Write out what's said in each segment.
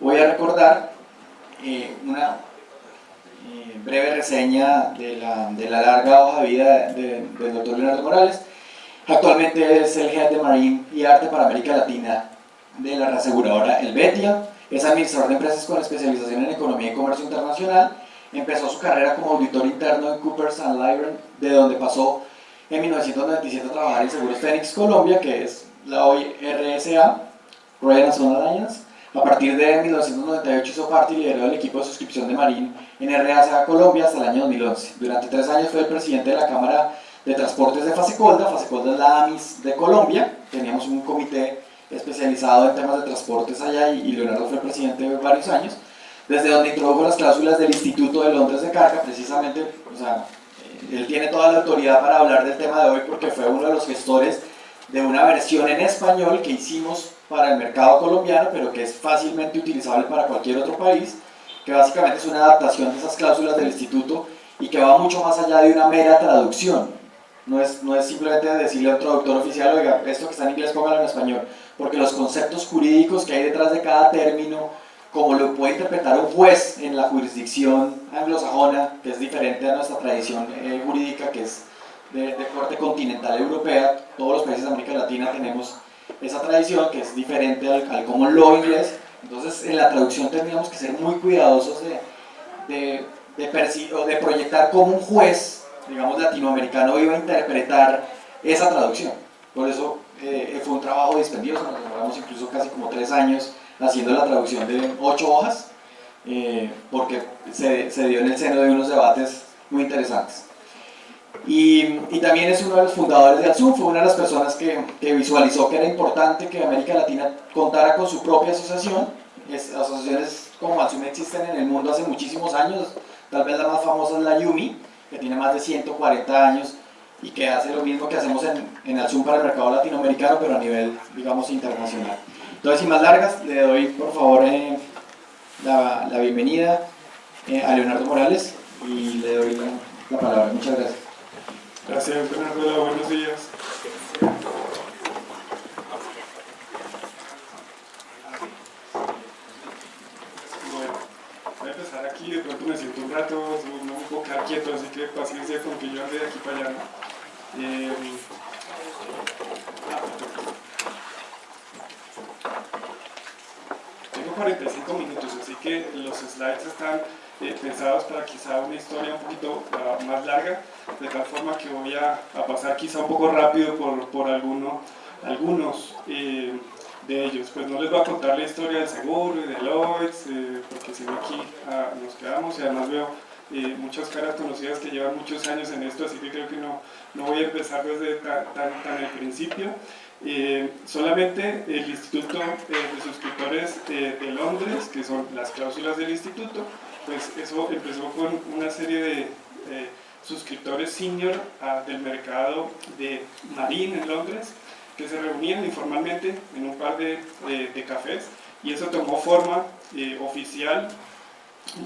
voy a recordar una breve reseña de la larga hoja de vida del doctor Leonardo Morales. Actualmente es el Head de Marine y Arte para América Latina de la reaseguradora Helvetia. Es administrador de empresas con especialización en economía y comercio internacional. Empezó su carrera como auditor interno en Coopers & Lybrand, de donde pasó en 1997 a trabajar en Seguros Phoenix Colombia, que es la hoy RSA, Royal National Alliance. A partir de 1998 hizo parte y lideró el equipo de suscripción de Marine en RSA Colombia hasta el año 2011. Durante 3 años fue el presidente de la Cámara de Transportes de Fasecolda. Fasecolda es la AMIS de Colombia. Teníamos un comité especializado en temas de transportes allá y Leonardo fue presidente de varios años, desde donde introdujo las cláusulas del Instituto de Londres de Carga, precisamente, o sea, él tiene toda la autoridad para hablar del tema de hoy porque fue uno de los gestores de una versión en español que hicimos para el mercado colombiano, pero que es fácilmente utilizable para cualquier otro país, que básicamente es una adaptación de esas cláusulas del Instituto y que va mucho más allá de una mera traducción. No es simplemente decirle a un traductor oficial, oiga, esto que está en inglés póngalo en español, porque los conceptos jurídicos que hay detrás de cada término, como lo puede interpretar un juez en la jurisdicción anglosajona, que es diferente a nuestra tradición jurídica, que es de corte continental europea. Todos los países de América Latina tenemos esa tradición, que es diferente al common law inglés. Entonces, en la traducción tendríamos que ser muy cuidadosos de proyectar como un juez, digamos, latinoamericano iba a interpretar esa traducción. Por eso fue un trabajo dispendioso, nos demoramos incluso casi como 3 años haciendo la traducción de 8 hojas, porque se dio en el seno de unos debates muy interesantes. Y también es uno de los fundadores de Alsum, fue una de las personas que visualizó que era importante que América Latina contara con su propia asociación. Asociaciones como Alsum existen en el mundo hace muchísimos años, tal vez la más famosa es la YUMI, que tiene más de 140 años y que hace lo mismo que hacemos en Alsum para el mercado latinoamericano, pero a nivel, digamos, internacional. Entonces, sin más largas, le doy por favor la bienvenida a Leonardo Morales y le doy la palabra. Muchas gracias. Gracias, Bernardo. Buenos días. Bueno, voy a empezar aquí. De pronto me siento un rato, no me puedo quedar quieto, así que paciencia con que yo ande de aquí para allá. Tengo 45 minutos, así que los slides están pensados para quizá una historia un poquito más larga, de tal forma que voy a pasar quizá un poco rápido por algunos de ellos. Pues no les voy a contar la historia del seguro y de Lloyds, porque si no aquí nos quedamos, y además veo muchas caras conocidas que llevan muchos años en esto, así que creo que no voy a empezar desde tan el principio. Solamente el Instituto de Suscriptores de Londres, que son las cláusulas del instituto, pues eso empezó con una serie de suscriptores senior del mercado de Marine en Londres, que se reunían informalmente en un par de cafés, y eso tomó forma oficial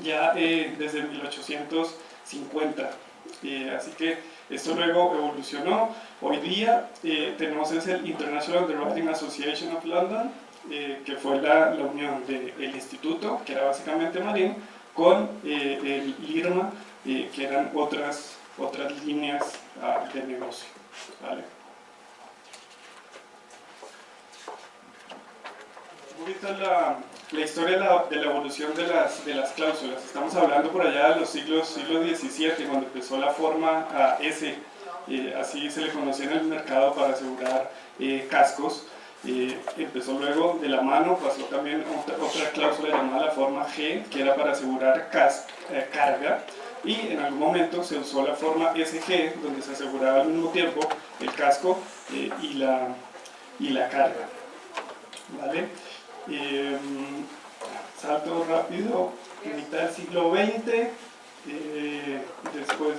ya desde 1850. Así que esto luego evolucionó. Hoy día tenemos el International Underwriting Association of London, que fue la unión del instituto, que era básicamente Marine, con el IRMA, que eran otras líneas de negocio. ¿Vale? Un poquito la historia de la evolución de las cláusulas. Estamos hablando por allá de los siglo XVII, cuando empezó la forma S, así se le conocía en el mercado para asegurar cascos. Empezó luego de la mano, pasó también otra cláusula llamada la forma G, que era para asegurar carga, y en algún momento se usó la forma SG, donde se aseguraba al mismo tiempo el casco y la carga. ¿Vale? Salto rápido, en mitad del siglo XX, después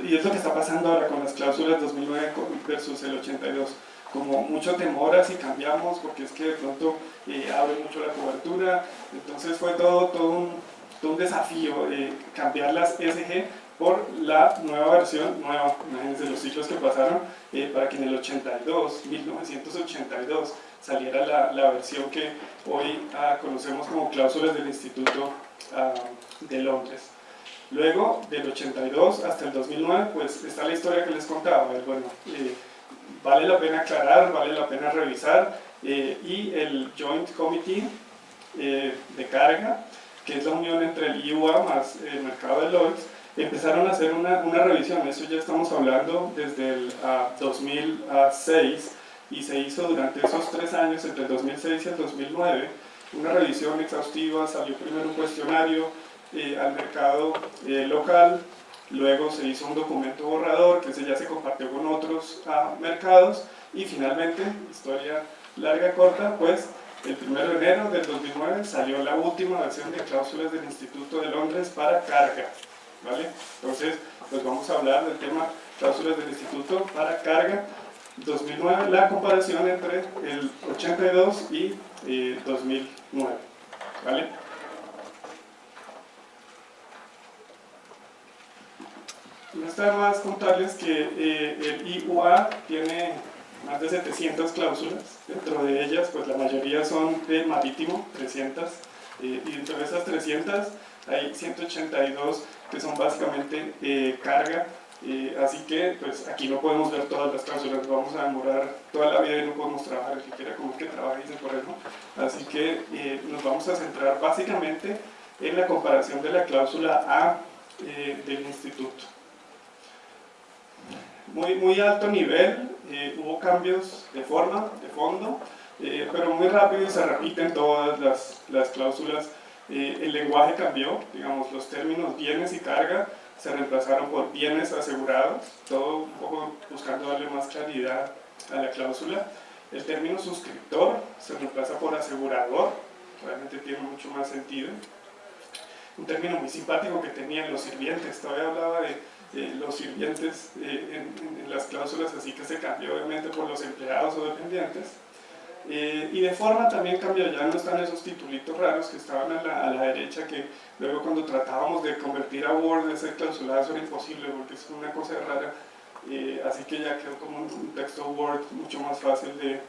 y es lo que está pasando ahora con las cláusulas 2009 versus el 82, como mucho temor a si cambiamos, porque es que de pronto abre mucho la cobertura. Entonces fue todo un desafío cambiar las SG por la nueva versión, imagínense los ciclos que pasaron, para que en el 1982, saliera la versión que hoy conocemos como cláusulas del Instituto de Londres. Luego, del 82 hasta el 2009, pues está la historia que les contaba. Bueno, vale la pena aclarar, vale la pena revisar, y el Joint Committee de carga, que es la unión entre el IUA más el mercado de Lloyds, empezaron a hacer una revisión. Eso ya estamos hablando desde el 2006, y se hizo durante esos 3 años, entre el 2006 y el 2009, una revisión exhaustiva. Salió primero un cuestionario al mercado local, luego se hizo un documento borrador que ya se compartió con otros mercados, y finalmente, historia larga corta, pues el 1 de enero del 2009 salió la última versión de cláusulas del Instituto de Londres para carga, ¿vale? Entonces, pues vamos a hablar del tema cláusulas del Instituto para carga 2009, la comparación entre el 82 y 2009, ¿vale? No está más contarles que el IUA tiene más de 700 cláusulas. Dentro de ellas, pues la mayoría son de marítimo, 300, y dentro de esas 300 hay 182 que son básicamente carga. Así que pues aquí no podemos ver todas las cláusulas, vamos a demorar toda la vida y no podemos trabajar. El que quiera como que trabaje y se por eso. Así que nos vamos a centrar básicamente en la comparación de la cláusula A del instituto. Muy alto nivel, hubo cambios de forma, de fondo, pero muy rápido y se repiten todas las cláusulas. El lenguaje cambió, digamos, los términos bienes y carga se reemplazaron por bienes asegurados, todo un poco buscando darle más claridad a la cláusula. El término suscriptor se reemplaza por asegurador, realmente tiene mucho más sentido. Un término muy simpático que tenían los sirvientes, todavía hablaba de los sirvientes en las cláusulas, así que se cambió obviamente por los empleados o dependientes. Y de forma también cambió, ya no están esos titulitos raros que estaban a la derecha, que luego cuando tratábamos de convertir a Word, ese clausulado era imposible porque es una cosa rara, así que ya quedó como un texto Word mucho más fácil de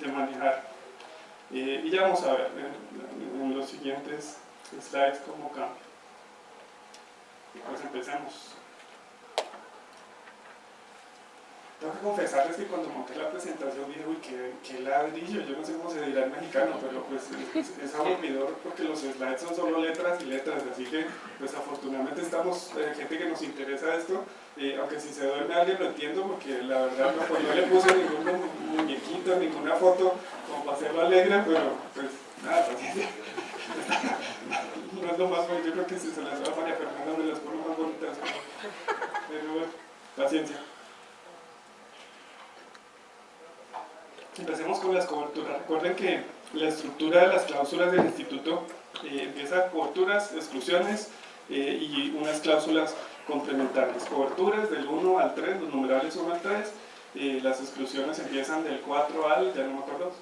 manejar. Y ya vamos a ver en los siguientes slides cómo cambia. Pues empecemos. Tengo que confesarles que cuando monté la presentación dije, uy, qué ladrillo, yo no sé cómo se dirá en mexicano, pero pues es aburridor porque los slides son solo letras y letras, así que pues afortunadamente estamos, gente que nos interesa esto, aunque si se duerme alguien lo entiendo porque la verdad no, pues no le puse ningún muñequito, ninguna foto como para hacerlo alegre, pero pues nada, paciencia. No es lo más bonito, yo creo que si se las da a María Fernanda me las pone más bonitas, pero bueno, paciencia. Empecemos con las coberturas. Recuerden que la estructura de las cláusulas del instituto empieza coberturas, exclusiones y unas cláusulas complementarias. Coberturas del 1 al 3, los numerales 1 al 3, las exclusiones empiezan del 4 al, ya no me acuerdo,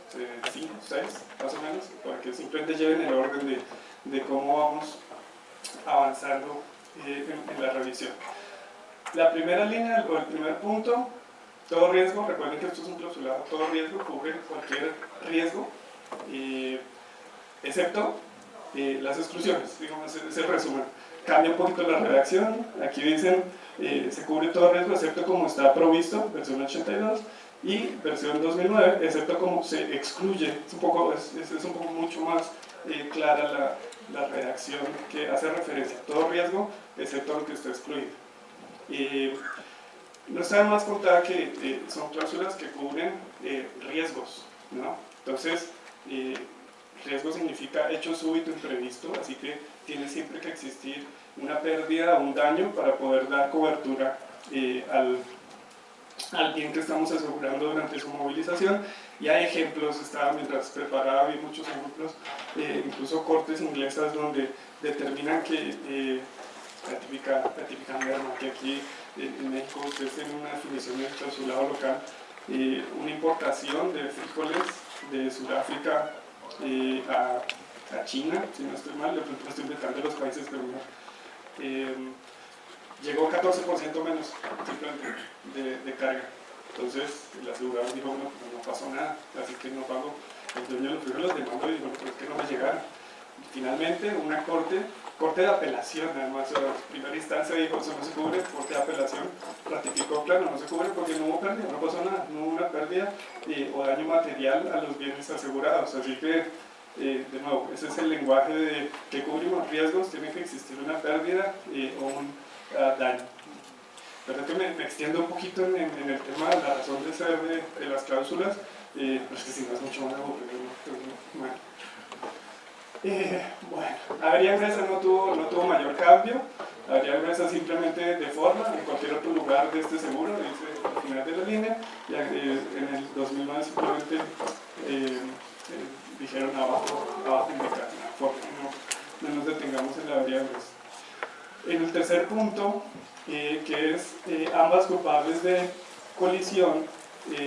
5, 6, más o menos, para que simplemente lleven el orden de cómo vamos avanzando en la revisión. La primera línea, o el primer punto, todo riesgo. Recuerden que esto es un clausulado, todo riesgo cubre cualquier riesgo, excepto las exclusiones, digamos, es el resumen. Cambia un poquito la redacción, aquí dicen se cubre todo riesgo excepto como está provisto, versión 82, y versión 2009, excepto como se excluye. Es un poco mucho más clara la redacción que hace referencia a todo riesgo excepto lo que está excluido. No está de más contar que son cláusulas que cubren riesgos, ¿no? Entonces, riesgo significa hecho súbito imprevisto, así que tiene siempre que existir una pérdida o un daño para poder dar cobertura al bien que estamos asegurando durante su movilización. Y hay ejemplos, mientras preparaba, vi muchos ejemplos, incluso cortes inglesas donde determinan que ratifican norma, que aquí en México ustedes tienen una definición del clausulado local, una importación de frijoles de Sudáfrica a China, si no estoy mal, de pronto estoy inventando los países, pero no. llegó 14% menos simplemente de carga. Entonces el asegurador dijo, no, pues no pasó nada, así que no pagó. El dueño de los frijoles los demandó y dijo, no, pero es que no me llegaron. Y finalmente una corte de apelación, además, en primera instancia dijo, eso no se cubre, corte de apelación ratificó, claro, no se cubre porque no hubo pérdida, no pasó nada, no hubo una pérdida o daño material a los bienes asegurados. Así que, de nuevo, ese es el lenguaje de que cubrimos riesgos, tiene que existir una pérdida o un daño. Perdón que me extiendo un poquito en el tema de la razón de ser de las cláusulas, pero es que si no es mucho más aburrido, ¿no? Bueno, Avería Empresa no tuvo mayor cambio. Avería Empresa simplemente de forma, en cualquier otro lugar de este seguro, dice al final de la línea, y en el 2009 simplemente dijeron abajo indicar la forma, no nos detengamos en la Avería Empresa. En el tercer punto, que es ambas culpables de colisión,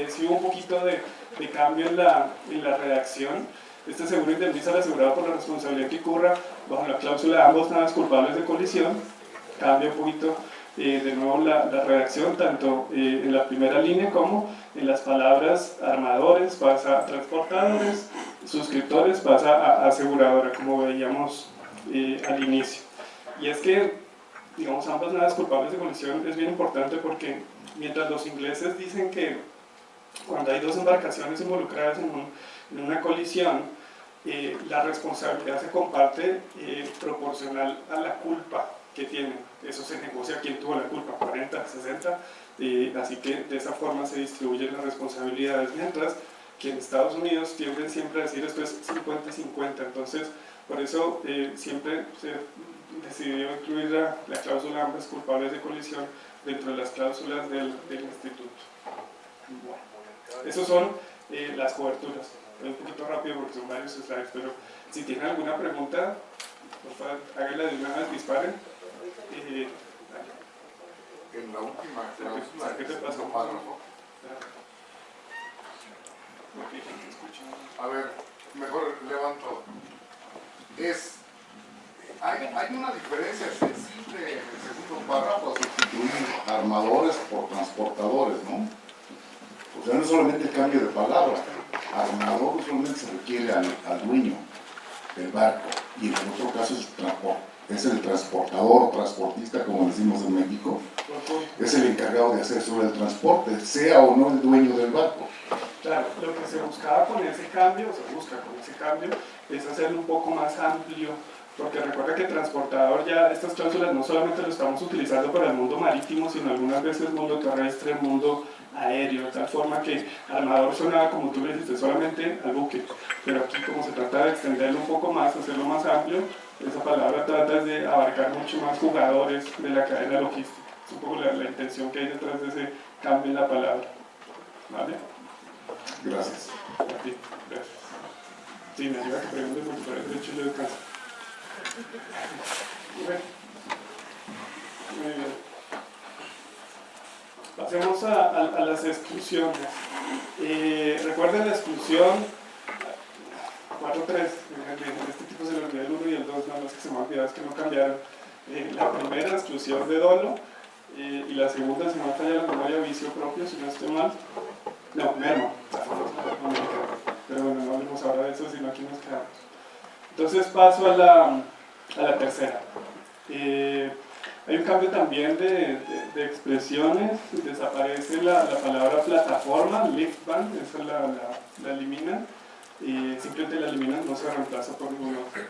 sí hubo un poquito de cambio en la redacción. Este seguro indemniza al asegurado por la responsabilidad que ocurra bajo la cláusula ambos naves culpables de colisión. Cambia un poquito de nuevo la redacción, tanto en la primera línea como en las palabras armadores, pasa a transportadores, suscriptores, pasa a aseguradora, como veíamos al inicio. Y es que, digamos, ambas naves culpables de colisión es bien importante porque mientras los ingleses dicen que cuando hay dos embarcaciones involucradas en una colisión, la responsabilidad se comparte proporcional a la culpa que tienen. Eso se negocia quién tuvo la culpa, 40, 60, así que de esa forma se distribuyen las responsabilidades, mientras que en Estados Unidos tienden siempre a decir esto es 50-50, entonces por eso siempre se decidió incluir la cláusula ambas culpables de colisión dentro de las cláusulas del instituto. Bueno. Esas son las coberturas. Voy un poquito rápido porque son varios slides, pero si tienen alguna pregunta, por favor, háganla de una vez, disparen. En la última cláusula, ¿qué te pasó? párrafo. A ver, mejor levanto. Hay una diferencia sensible en el segundo párrafo, sustituir armadores por transportadores, ¿no? O sea, no es solamente el cambio de palabra, armador solamente se requiere al dueño del barco, y en el otro caso es el transportador, transportista, como decimos en México, es el encargado de hacer sobre el transporte, sea o no el dueño del barco. Claro, lo que se buscaba con ese cambio, se busca con ese cambio, es hacerlo un poco más amplio, porque recuerda que transportador ya, estas cláusulas no solamente lo estamos utilizando para el mundo marítimo, sino algunas veces mundo terrestre, mundo aéreo, de tal forma que armador sonaba, como tú le dijiste, solamente al buque, pero aquí como se trata de extenderlo un poco más, hacerlo más amplio, esa palabra trata de abarcar mucho más jugadores de la cadena logística. Es un poco la intención que hay detrás de ese cambio en la palabra. ¿Vale? Gracias. A ti, gracias. Sí, me ayuda a que pregunte porque por el derecho le descanso. Bueno, muy bien. Pasemos a las exclusiones. Recuerden la exclusión 4.3, en este tipo se le olvidó el 1 y el 2, no, los que se me olvidaron es que no cambiaron. La primera, exclusión de dolo, y la segunda, si no me falla la memoria, vicio propio, si no estoy mal. No, merma, pero bueno, no hablemos ahora de eso, sino aquí nos quedamos. Entonces paso a la tercera. Hay un cambio también de expresiones, desaparece la palabra plataforma, lift band, esa la eliminan, simplemente la eliminan, no se reemplaza por ninguna otra.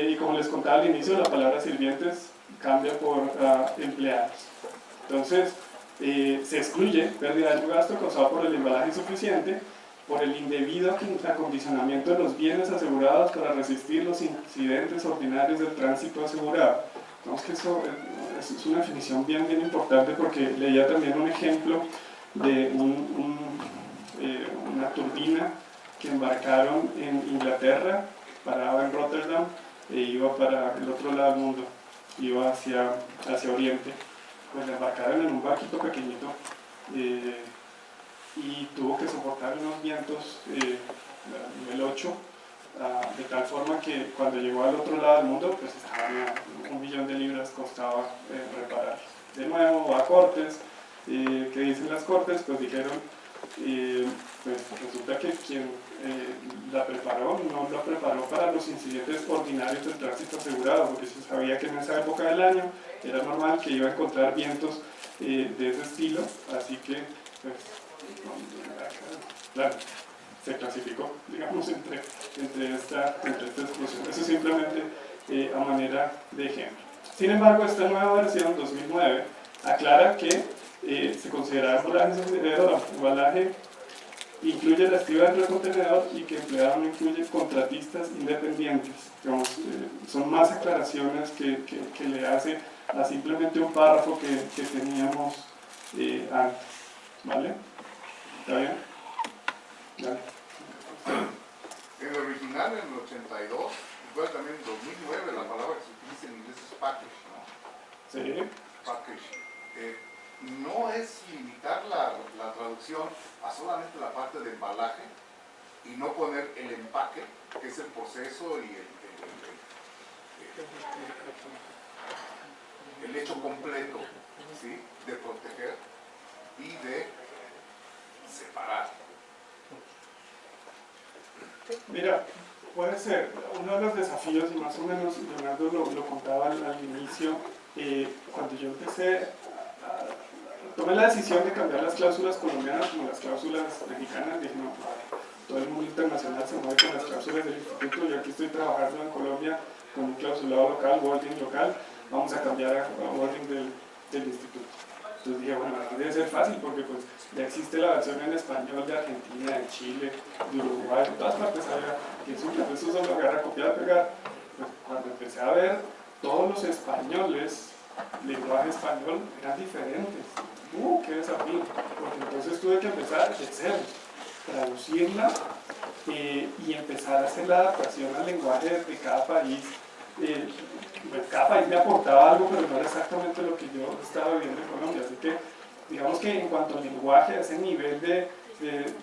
Y como les contaba al inicio, la palabra sirvientes cambia por empleados. Entonces, se excluye pérdida de gasto causada por el embalaje insuficiente, por el indebido acondicionamiento de los bienes asegurados para resistir los incidentes ordinarios del tránsito asegurado. Vemos que eso es una definición bien importante porque leía también un ejemplo de una turbina que embarcaron en Inglaterra, paraba en Rotterdam e iba para el otro lado del mundo, iba hacia Oriente. Pues la embarcaron en un barquito pequeñito y tuvo que soportar unos vientos a nivel 8 de tal forma que cuando llegó al otro lado del mundo, pues estaban a 1 millón de libras, costaba reparar. De nuevo, va a Cortes. ¿Qué dicen las Cortes? Pues dijeron, pues resulta que quien la preparó no la preparó para los incidentes ordinarios del tránsito asegurado, porque se sabía que en esa época del año era normal que iba a encontrar vientos de ese estilo, así que pues, claro, se clasificó, digamos, entre esta explosión. Eso simplemente a manera de ejemplo. Sin embargo, esta nueva versión 2009 aclara que se considera embalaje incluye la estiva dentro del contenedor y que empleado no incluye contratistas independientes. Digamos, son más aclaraciones que le hace a simplemente un párrafo que teníamos antes. ¿Vale? ¿Está bien? Dale. En el original, en el 82, igual también en 2009, la palabra que se utiliza en inglés es package, ¿no? Sí. Package. No es limitar la traducción a solamente la parte de embalaje y no poner el empaque, que es el proceso y el hecho completo, ¿sí? De proteger y de separar. Mira, puede ser uno de los desafíos, y más o menos Leonardo lo contaba al inicio, cuando yo empecé, tomé la decisión de cambiar las cláusulas colombianas como las cláusulas mexicanas. Dije, no, todo el mundo internacional se mueve con las cláusulas del instituto, yo aquí estoy trabajando en Colombia con un clausulado local, wording local, vamos a cambiar a wording del instituto. Entonces dije, bueno, aquí debe ser fácil porque pues ya existe la versión en español de Argentina, de Chile, de Uruguay, de todas partes había que eso solo agarra, copiar, pegar. Pues cuando empecé a ver, todos los españoles, lenguaje español, eran diferentes. ¡Qué desafío! Porque entonces tuve que empezar de cero, traducirla y empezar a hacer la adaptación al lenguaje de cada país. Pues cada país me aportaba algo, pero no era exactamente lo que yo estaba viviendo en Colombia. Así que, digamos que en cuanto al lenguaje, a ese nivel de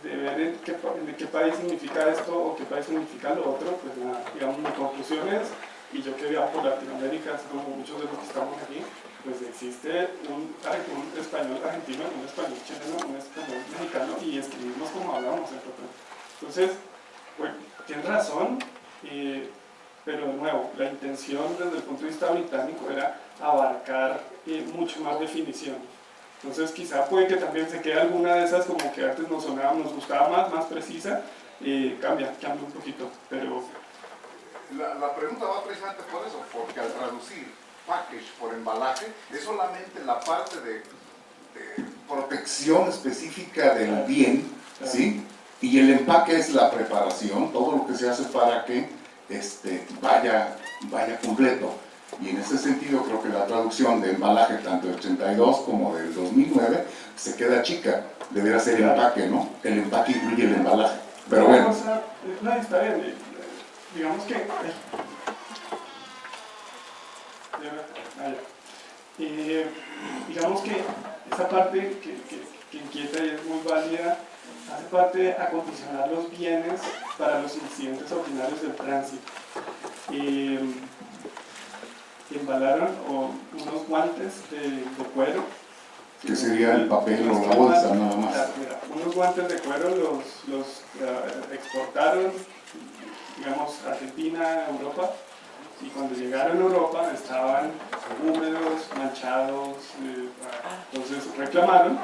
ver en qué país significa esto o qué país significa lo otro, pues nada, digamos, mi conclusión es, y yo que viajo por Latinoamérica, como muchos de los que estamos aquí, pues existe un español argentino, un español chileno, un español mexicano y escribimos como hablamos. Entonces, pues, tienes razón, pero de nuevo, la intención desde el punto de vista británico era abarcar mucho más definición. Entonces quizá puede que también se quede alguna de esas como que antes nos sonaba, nos gustaba más precisa, cambia un poquito, pero... La pregunta va precisamente por eso, porque al traducir package por embalaje es solamente la parte de protección específica del bien, ¿sí? Y el empaque es la preparación, todo lo que se hace para que vaya completo. Y en ese sentido creo que la traducción de embalaje tanto del 82 como del 2009 se queda chica, debería ser el empaque, ¿no? El empaque incluye el embalaje, pero bueno. No, está bien, digamos que... digamos que esa parte que inquieta y es muy válida hace parte de acondicionar los bienes para los incidentes ordinarios del tránsito. Embalaron unos guantes de cuero. ¿Qué sería el papel o la bolsa nada más? Mira, unos guantes de cuero los exportaron, digamos, a Argentina, Europa, y cuando llegaron a Europa estaban húmedos, manchados, entonces reclamaron.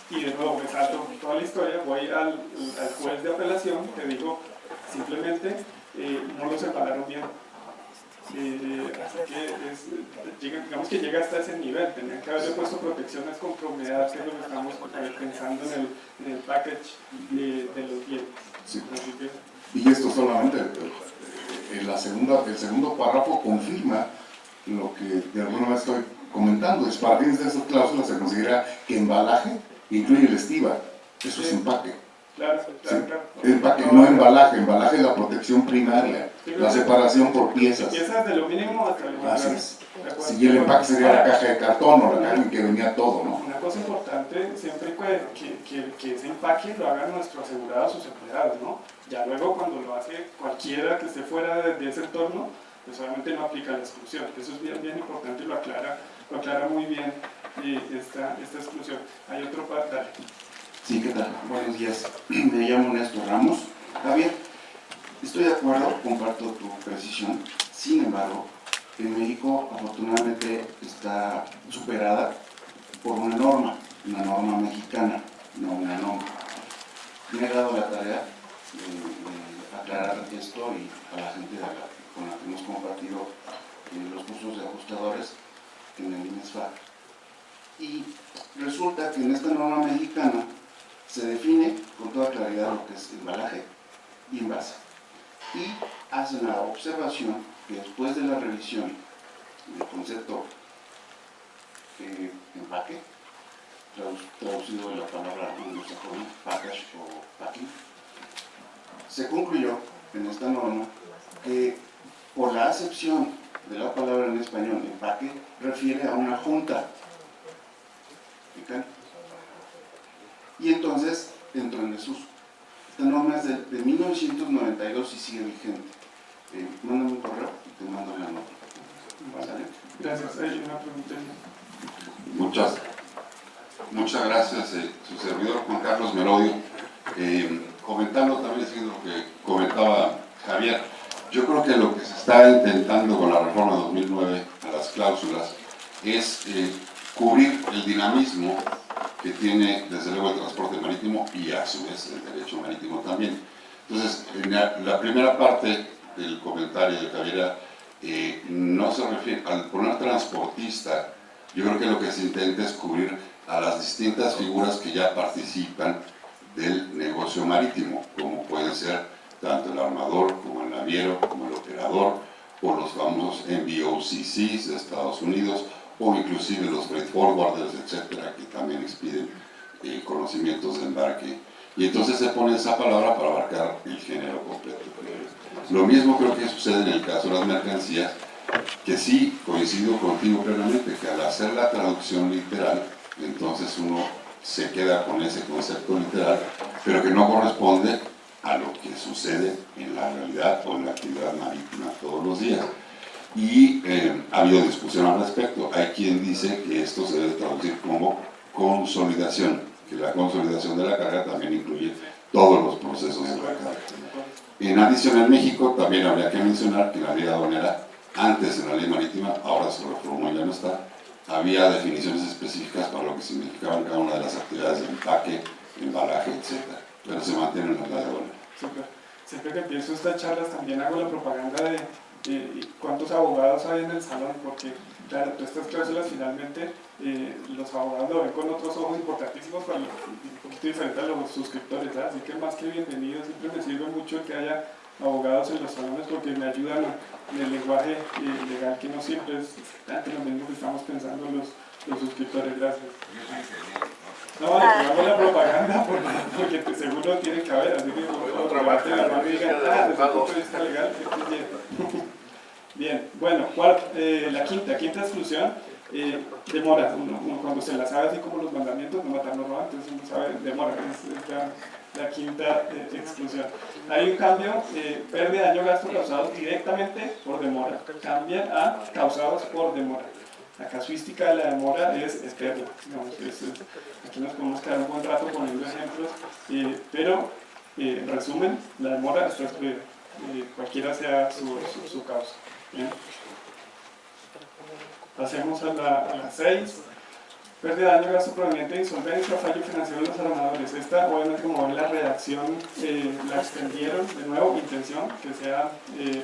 Y de nuevo me salto toda la historia, voy al juez de apelación que dijo simplemente no los embalaron bien. Así que digamos que llega hasta ese nivel, tenían que haberle puesto protecciones contra humedad, que es lo que estamos pensando en el package de los bienes. Sí. Y esto solamente, el segundo párrafo confirma lo que de alguna manera estoy comentando. Es para fines de esas cláusulas se considera que embalaje incluye el estiva, eso es empaque. Claro. Empaque, no embalaje, embalaje es la protección primaria, la separación por piezas. Piezas de lo mínimo hasta lo más grande. Así es. Sí, y el empaque sería la caja de cartón o la caja en que venía todo, ¿no? Una cosa importante siempre que ese empaque lo hagan nuestros asegurados, sus empleados, ¿no? Ya luego cuando lo hace cualquiera que esté fuera de ese entorno, pues obviamente no aplica la exclusión. Eso es bien, bien importante y lo aclara muy bien esta exclusión. Hay otro para dale. Sí, ¿qué tal? Buenos días. Me llamo Néstor Ramos. Javier, estoy de acuerdo, comparto tu precisión. Sin embargo, en México afortunadamente está superada por una norma mexicana, no una norma. Me he dado la tarea de aclarar esto y a la gente con la que hemos compartido los cursos de ajustadores en el INESFAC. Y resulta que en esta norma mexicana se define con toda claridad lo que es embalaje y envase. Y hacen la observación que después de la revisión del concepto empaque, traducido de la palabra anglosajona, package o packing, se concluyó en esta norma que por la acepción de la palabra en español empaque refiere a una junta. ¿Explican? Y entonces entró en desuso. Esta norma es de 1992 y sigue vigente. Mándame un correo y te mando la nota. Vale. Gracias. Hay una pregunta. Muchas gracias, su servidor Juan Carlos Merodio. Comentando también lo que comentaba Javier, yo creo que lo que se está intentando con la reforma de 2009 a las cláusulas es cubrir el dinamismo que tiene desde luego el transporte marítimo y a su vez el derecho marítimo también. Entonces, en la primera parte del comentario de Javier no se refiere al poner transportista. Yo creo que lo que se intenta es cubrir a las distintas figuras que ya participan del negocio marítimo, como pueden ser tanto el armador como el naviero, como el operador, o los famosos MVOCCs de Estados Unidos, o inclusive los freight forwarders, etcétera, que también expiden conocimientos de embarque. Y entonces se pone esa palabra para abarcar el género completo. Lo mismo creo que sucede en el caso de las mercancías, que sí coincido contigo plenamente, que al hacer la traducción literal, entonces uno se queda con ese concepto literal, pero que no corresponde a lo que sucede en la realidad o en la actividad marítima todos los días. Y ha habido discusión al respecto. Hay quien dice que esto se debe traducir como consolidación, que la consolidación de la carga también incluye todos los procesos de la carga. En adición, en México también habría que mencionar que en la ley aduanera, antes en la ley marítima, ahora se reformó y ya no está, había definiciones específicas para lo que significaban cada una de las actividades de empaque, embalaje, etc. Pero se mantiene en la ley aduanera. Super. Siempre que empiezo estas charlas también hago la propaganda de cuántos abogados hay en el salón, porque claro, todas estas cláusulas finalmente los abogados lo ven con otros ojos importantísimos, pero un poquito diferente a los suscriptores, ¿verdad? Así que más que bienvenido, siempre me sirve mucho que haya abogados en los salones porque me ayudan en el lenguaje legal, que no siempre es exactamente lo mismo que estamos pensando los suscriptores. Gracias. No, vale, te hago la propaganda porque seguro tiene que haber, así que por favor, de la mano y digan, desde el punto de vista legal, bien, bueno, la quinta exclusión, demora. Uno cuando se la sabe así como los mandamientos, no matar, no robar, entonces uno sabe, demora, es la quinta exclusión. Hay un cambio, pérdida, daño, gasto causados directamente por demora, cambia a causados por demora. La casuística de la demora es pérdida. Digamos, aquí nos podemos quedar un buen rato poniendo ejemplos, pero en resumen, la demora está excluida, cualquiera sea su causa. ¿Bien? Pasemos a la 6. Pérdida, daño, gasto proveniente de insolvencia, fallo financiero de los armadores. Esta, obviamente, como ven, la redacción la extendieron, de nuevo, intención, que sea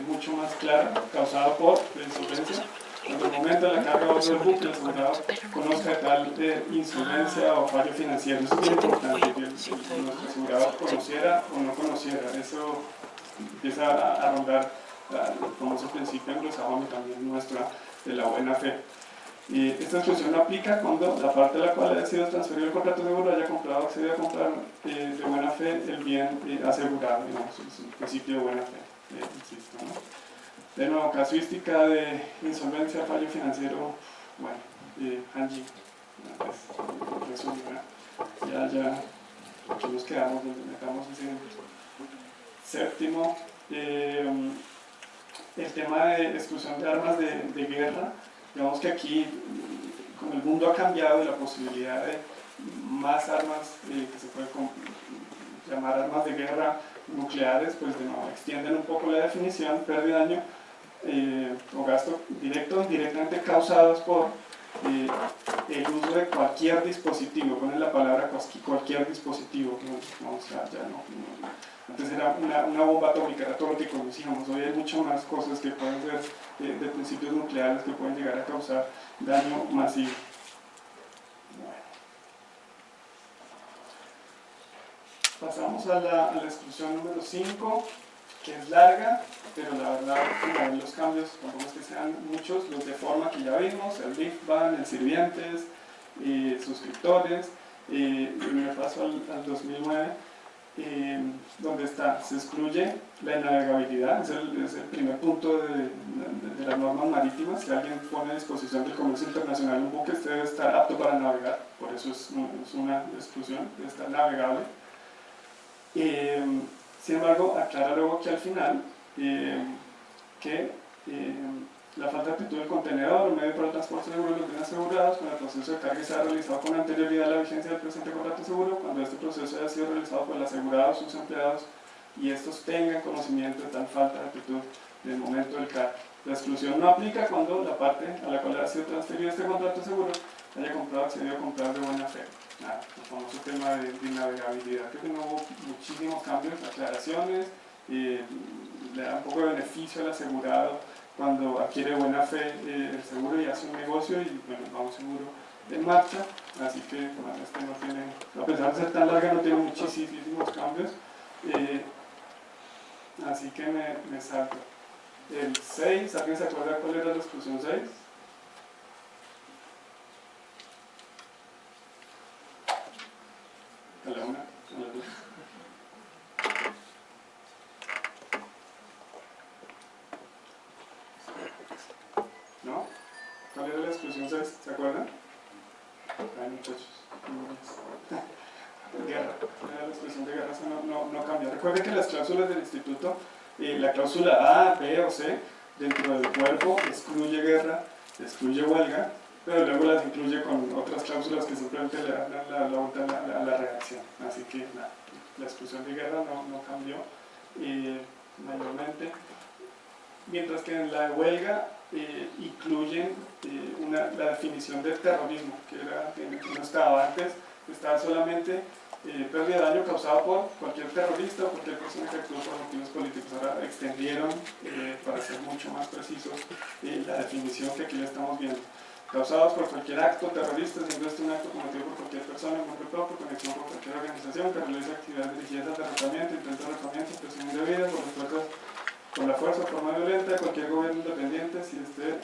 mucho más clara, causada por la insolvencia. En el momento de la carga o del buque, el asegurado conozca tal insolvencia o fallo financiero. Eso es muy importante, que nuestro asegurador conociera o no conociera. Eso empieza a rondar el famoso principio anglosajón y también nuestra de la buena fe. Esta exclusión no aplica cuando la parte de la cual haya sido transferido el contrato de seguro haya comprado o accedido a comprar de buena fe el bien asegurado. Digamos, es un principio de buena fe, insisto, ¿no? De nuevo, casuística de insolvencia, fallo financiero, bueno, Angie, resumen, ya, aquí nos quedamos donde metamos ese séptimo. El tema de exclusión de armas de guerra, digamos que aquí, como el mundo ha cambiado y la posibilidad de más armas que se pueden llamar armas de guerra nucleares, pues de nuevo extienden un poco la definición, pérdida, daño o gasto directo o indirectamente causados por el uso de cualquier dispositivo. Ponen la palabra cualquier dispositivo, antes era una bomba atómica, era todo lo que conocíamos. Hoy hay muchas más cosas que pueden ser de principios nucleares que pueden llegar a causar daño masivo. Pasamos a la exclusión número 5, que es larga, pero la verdad, como ven, los cambios, tampoco es que sean muchos, los de forma que ya vimos, el lift ban, el sirvientes, suscriptores, y me paso al 2009, donde se excluye la navegabilidad, es el primer punto de las normas marítimas. Si alguien pone a disposición del comercio internacional un buque, este debe estar apto para navegar, por eso es una exclusión, debe estar navegable. Sin embargo, aclara luego aquí al final que la falta de actitud del contenedor o medio para el transporte seguro de los bienes asegurados cuando el proceso de carga se ha realizado con anterioridad a la vigencia del presente contrato seguro, cuando este proceso haya sido realizado por el asegurado o sus empleados y estos tengan conocimiento de tal falta de actitud en el momento del cargo. La exclusión no aplica cuando la parte a la cual ha sido transferido este contrato seguro haya comprado, accedido a comprar de buena fe. El famoso tema de navegabilidad. Creo que no hubo muchísimos cambios, aclaraciones, le da un poco de beneficio al asegurado cuando adquiere buena fe el seguro y hace un negocio y bueno, va un seguro en marcha, así que bueno, este no tiene, a pesar de ser tan larga, no tiene muchísimos cambios, así que me salto. El 6, ¿alguien se acuerda cuál era la exclusión 6? A la 1, a la 2. ¿No? ¿Cuál era la exclusión 6? ¿Se acuerdan? Ay, muchachos. Guerra. La exclusión de guerra, eso no cambia. Recuerden que las cláusulas del instituto, la cláusula A, B o C, dentro del cuerpo excluye guerra, excluye huelga, pero luego las incluye con otras cláusulas que simplemente le dan la vuelta a la redacción. Así que la exclusión de guerra no cambió mayormente. Mientras que en la de huelga incluyen la definición de terrorismo, que no estaba antes, estaba solamente pérdida de daño causado por cualquier terrorista o cualquier persona que actúe por motivos políticos. Ahora extendieron, para ser mucho más precisos, la definición que aquí ya estamos viendo. Causados por cualquier acto terrorista, siendo este un acto cometido por cualquier persona, grupo propio, conexión con cualquier organización que realice actividades dirigidas al derrotamiento, intento de derrotamiento, expresión indebida, por la fuerza o forma violenta de cualquier gobierno independiente, si esté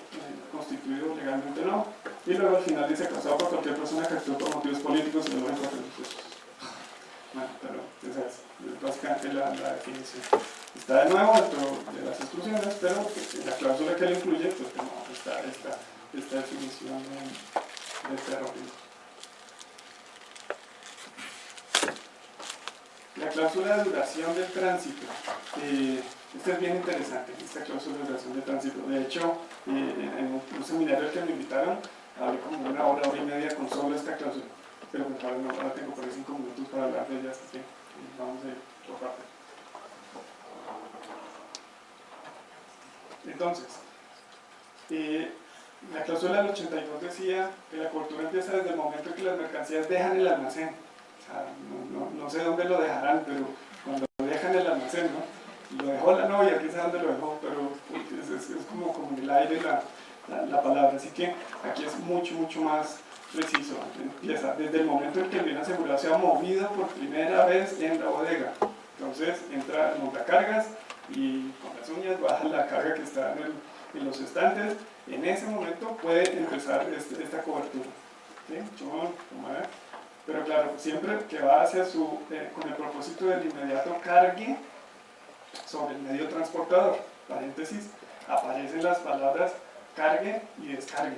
constituido legalmente o no. Y luego al final dice causado por cualquier persona que actúe por motivos políticos y no por religiosos. Bueno, pero esa es básicamente la definición. Está de nuevo dentro de las exclusiones, pero en la cláusula que le incluye, pues no, está esta definición de terrorismo. La cláusula de duración del tránsito. Esta es bien interesante, esta cláusula de duración del tránsito. De hecho, en un seminario al que me invitaron, hablé como una hora y media con solo esta cláusula. Pero ahora tengo por ahí 5 minutos para hablar de ella, así que vamos a ir por parte. Entonces, la cláusula del 82 decía que la cobertura empieza desde el momento en que las mercancías dejan el almacén. O sea, no sé dónde lo dejarán, pero cuando dejan el almacén, ¿no? Lo dejó la novia, quién sabe dónde lo dejó, pero es como en el aire la palabra. Así que aquí es mucho más preciso. Empieza desde el momento en que el bien asegurado se ha movido por primera vez en la bodega. Entonces entra el montacargas y con las uñas baja la carga que está en los estantes. En ese momento puede empezar esta cobertura. ¿Sí? Pero claro, siempre que va hacia con el propósito del inmediato cargue sobre el medio transportador. Paréntesis, aparecen las palabras cargue y descargue.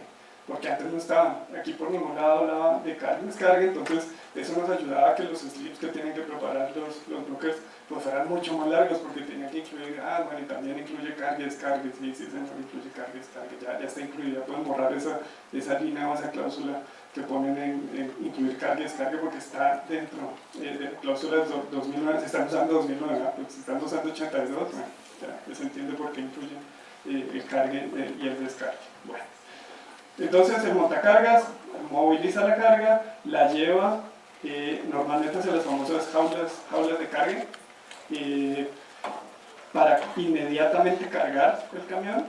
porque antes no estaban. Aquí por ningún lado hablaba de carga y descarga, entonces eso nos ayudaba a que los slips que tienen que preparar los brokers pues fueran mucho más largos, porque tenían que incluir, bueno, y también incluye carga y descarga, sí, señor, incluye carga y descarga, ya está incluida, pueden borrar esa línea o esa cláusula que ponen en incluir carga y descarga, porque está dentro de cláusulas 2009, se están usando 2009, ¿verdad? Porque se están usando 82, bueno, ya se entiende por qué incluyen el cargue y el descargue. Bueno, entonces el montacargas moviliza la carga, la lleva normalmente hacia las famosas jaulas de carga, para inmediatamente cargar el camión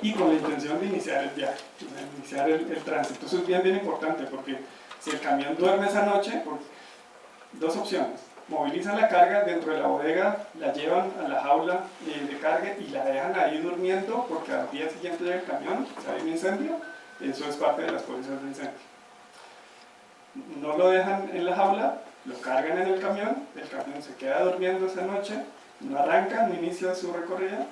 y con la intención de iniciar el viaje, de iniciar el tránsito. Eso es bien importante, porque si el camión duerme esa noche, pues, dos opciones: movilizan la carga dentro de la bodega, la llevan a la jaula de carga y la dejan ahí durmiendo, porque al día siguiente llega el camión, si hay un incendio, eso es parte de las pólizas de incendio. No lo dejan en la jaula, lo cargan en el camión se queda durmiendo esa noche, no arranca, no inicia su recorrida,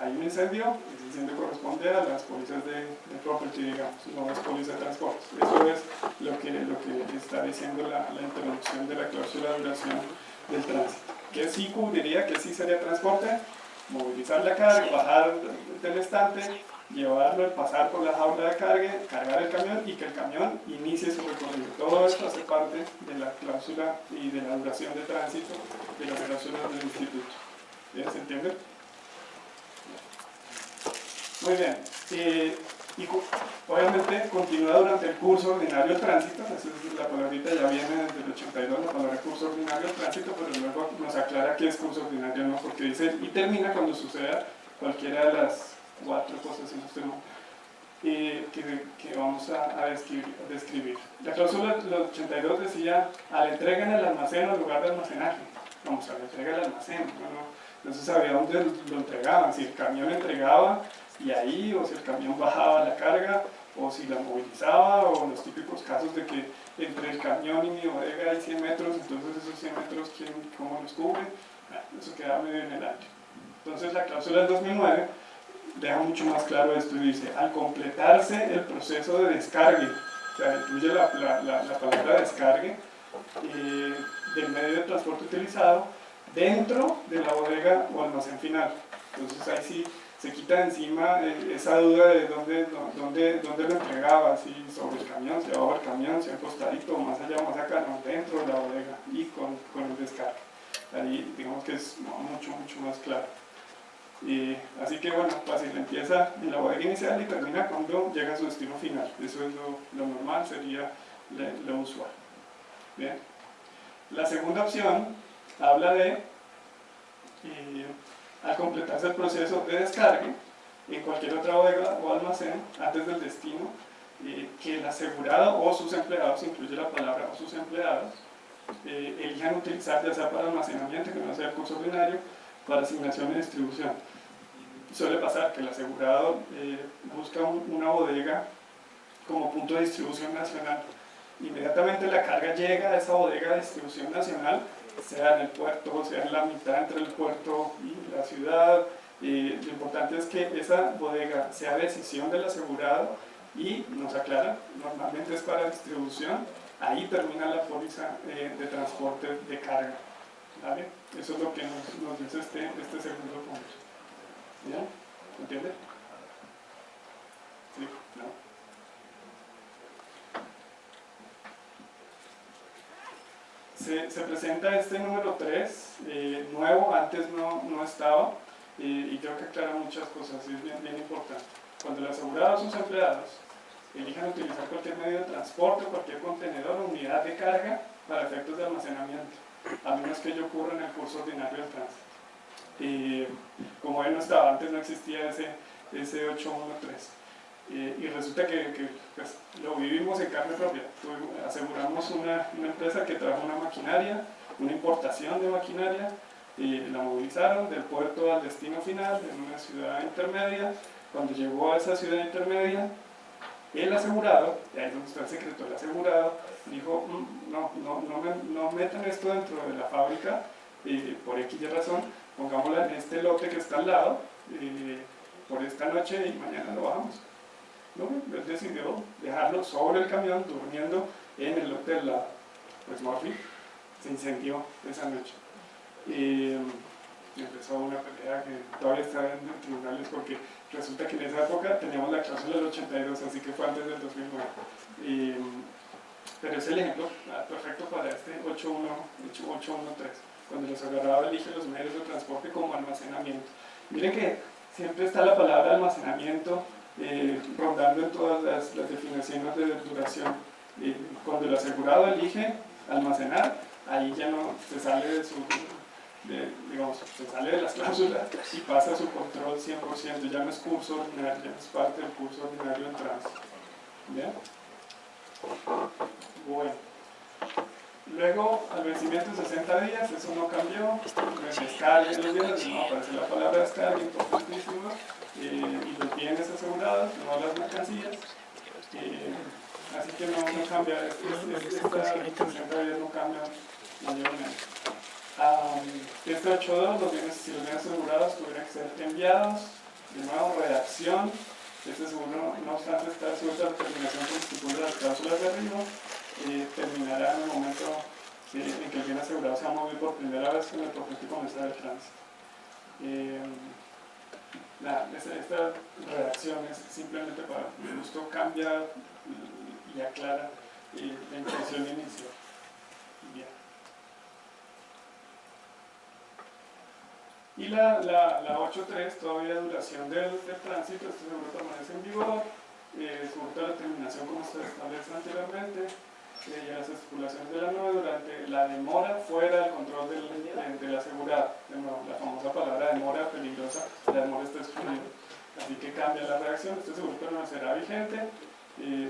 hay un incendio, ese incendio corresponde a las pólizas de property, digamos, no es póliza de transporte. Eso es lo que está diciendo la introducción de la cláusula de duración del tránsito. ¿Qué sí cubriría? ¿Qué sí sería transporte? Movilizar la carga, bajar del estante, llevarlo, pasar por la jaula de carga, cargar el camión y que el camión inicie su recorrido. Todo esto hace parte de la cláusula y de la duración de tránsito de las cláusulas del instituto. ¿Bien? ¿Se entiende? Muy bien. Obviamente continúa durante el curso ordinario del tránsito, la palabrita ya viene desde el 82, la palabra curso ordinario del tránsito, pero luego nos aclara qué es curso ordinario, ¿no? Porque dice, y termina cuando suceda cualquiera de las cuatro cosas que vamos a describir. La cláusula del 82 decía, a la entrega en el almacén o lugar de almacenaje. Vamos, a la entrega del almacén, ¿no? Entonces sabía dónde lo entregaban, si el camión entregaba y ahí, o si el camión bajaba la carga, o si la movilizaba, o los típicos casos de que entre el camión y mi bodega hay 100 metros, entonces esos 100 metros, ¿cómo los cubre? Bueno, eso queda medio en el aire. Entonces la cláusula del 2009 deja mucho más claro esto y dice, al completarse el proceso de descargue, o sea, incluye la palabra descargue del medio de transporte utilizado dentro de la bodega o almacén final. Entonces ahí sí se quita de encima esa duda de dónde lo entregaba, si sobre el camión, si abajo el camión, si al costadito, más allá o más acá, no, dentro de la bodega y con el descargue. Ahí digamos que es mucho más claro. Así que bueno, fácil, empieza en la bodega inicial y termina cuando llega a su destino final. Eso es lo normal, sería lo usual. Bien. La segunda opción habla de al completarse el proceso de descargue en cualquier otra bodega o almacén antes del destino, que el asegurado o sus empleados, incluye la palabra o sus empleados, elijan utilizar ya sea para almacenamiento, que no sea el curso ordinario, para asignación y distribución. Suele pasar que el asegurado busca una bodega como punto de distribución nacional. Inmediatamente la carga llega a esa bodega de distribución nacional, sea en el puerto, sea en la mitad entre el puerto y la ciudad. Lo importante es que esa bodega sea decisión del asegurado y nos aclara, normalmente es para distribución, ahí termina la póliza de transporte de carga. ¿Vale? Eso es lo que nos dice este segundo punto. ¿Ya? ¿Entiende? ¿Sí? ¿No? Se presenta este número 3, nuevo, antes no estaba, y creo que aclara muchas cosas, y es bien importante. Cuando el asegurado o sus empleados elijan utilizar cualquier medio de transporte, cualquier contenedor o unidad de carga para efectos de almacenamiento, a menos que ello ocurra en el curso ordinario del tránsito. Como él no estaba, antes no existía ese 813. Y resulta que pues, lo vivimos en carne propia. Aseguramos una empresa que trajo una maquinaria, una importación de maquinaria, la movilizaron del puerto al destino final en una ciudad intermedia. Cuando llegó a esa ciudad intermedia, el asegurado, y ahí es donde está el secreto, el asegurado dijo, no metan esto dentro de la fábrica, por X razón, pongámosla en este lote que está al lado, por esta noche y mañana lo bajamos. No, él decidió dejarlo sobre el camión durmiendo en el hotel pues Murphy. Se incendió esa noche. Y empezó una pelea que todavía está en tribunales porque resulta que en esa época teníamos la cláusula del 82, así que fue antes del 2009. Pero es el ejemplo perfecto para este 813, cuando el asegurador elige los medios de transporte como almacenamiento. Miren que siempre está la palabra almacenamiento rondando en todas las definiciones de duración. Cuando el asegurado elige almacenar, ahí ya no se sale se sale de las cláusulas y pasa a su control 100%, ya no es curso ordinario, ya no es parte del curso ordinario en tránsito. ¿Bien? Bueno. Luego, al vencimiento de 60 días, eso no cambió, descargue los bienes, no aparece la palabra descargue, importantísimo, y los bienes asegurados, no las mercancías, así que no cambia, esta 60 días no cambia mayormente. Este 8.2, si los bienes asegurados tuvieran que ser enviados, de nuevo, redacción, este seguro, no obstante, está sujeto a la terminación principal de las cláusulas de arriba, terminará en el momento en que el bien asegurado se ha movido por primera vez con el propósito de comenzar el tránsito. Esta redacción es simplemente para que esto cambia y aclara la intención inicial. Bien. Y la 8.3, todavía duración del tránsito, este seguro permanece en vigor, sujeto a la terminación como se establece anteriormente, y a las estipulaciones de la nueva durante la demora fuera del control del asegurado. De nuevo, la famosa palabra demora peligrosa, la demora está excluida. Así que cambia la redacción, este seguro permanecerá vigente,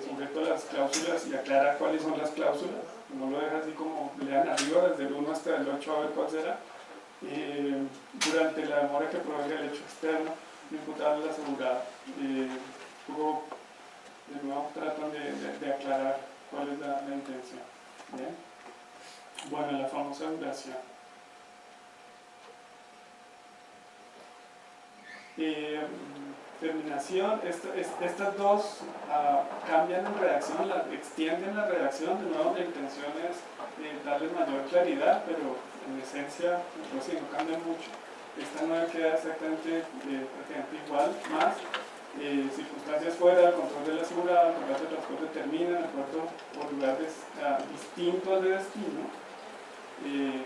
sujeto a las cláusulas y aclara cuáles son las cláusulas. No lo deja así como lean arriba, desde el 1 hasta el 8 a ver cuál será. Durante la demora que provenga el hecho externo imputable al asegurado. Luego, de nuevo, tratan de aclarar cuál es la intención. ¿Bien? Bueno, la famosa duración. Terminación, estas dos cambian en redacción, extienden la redacción, de nuevo la intención es darles mayor claridad, pero en esencia pues sí, no cambia mucho. Esta no queda exactamente igual, más circunstancias fuera del control del asegurado, el contrato de transporte termina en el puerto por lugares distintos de destino,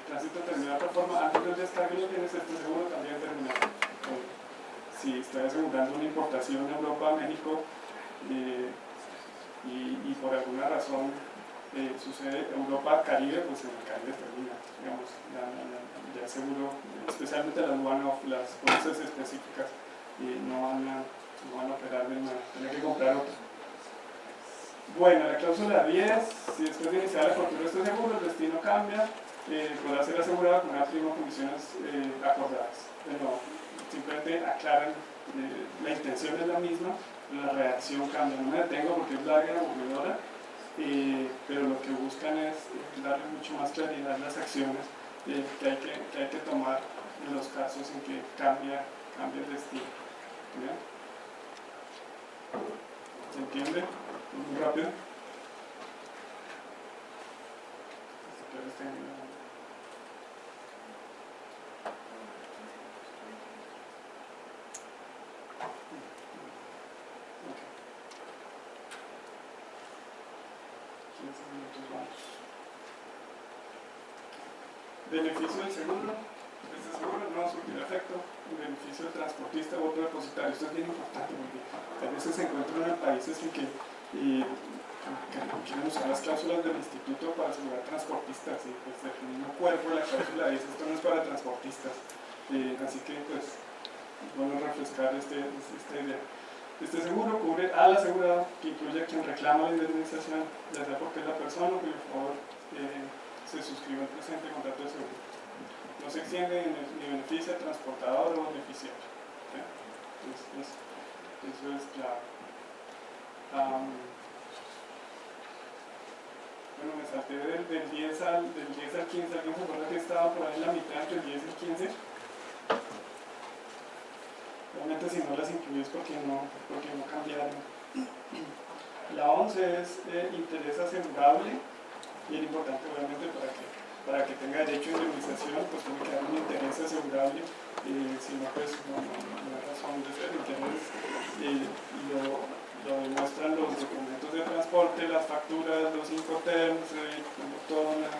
tránsito termina de otra forma, antes del descargue lo tienes, este seguro también termina. Si estoy asegurando una importación de Europa a México y por alguna razón sucede Europa Caribe, pues en el Caribe termina, digamos, ya seguro, especialmente las one-off, las cosas específicas, no van a operar de nuevo, tienen que comprar otro. Bueno, la cláusula 10, si después de iniciar la cobertura de este seguro, el destino cambia, podrá ser asegurado con una prima o condiciones acordadas. De nuevo, simplemente aclaran, la intención es la misma, la redacción cambia. No me detengo porque es larga y aburridora, pero lo que buscan es darle mucho más claridad a las acciones que hay que tomar en los casos en que cambia el destino. ¿Bien? ¿Se entiende? Muy rápido. Beneficio del seguro. Este seguro no surtirá efecto en beneficio del transportista u otro depositario. Esto es bien importante porque a veces se encuentran en países en que quieren usar las cláusulas del instituto para asegurar transportistas y pues el mismo cuerpo de la cláusula dice esto no es para transportistas. Así que pues bueno refrescar esta idea. Este seguro cubre al asegurado, que incluye a quien reclama la indemnización, ya sea porque es la persona o por favor se suscribe al presente contrato de seguro. No se extiende ni beneficia al transportador o beneficiario. Eso es claro. Bueno, me salté del 10 al 15. ¿Alguien se acuerda que estaba por ahí en la mitad entre el 10 y el 15? Realmente si no las incluyes porque no cambiaron. La 11 es interés asegurable, bien importante obviamente para que tenga derecho a indemnización, pues tiene que haber un interés asegurable, si no pues no hay razón de ser. Interés lo demuestran los documentos de transporte, las facturas, los incoterms, como toda una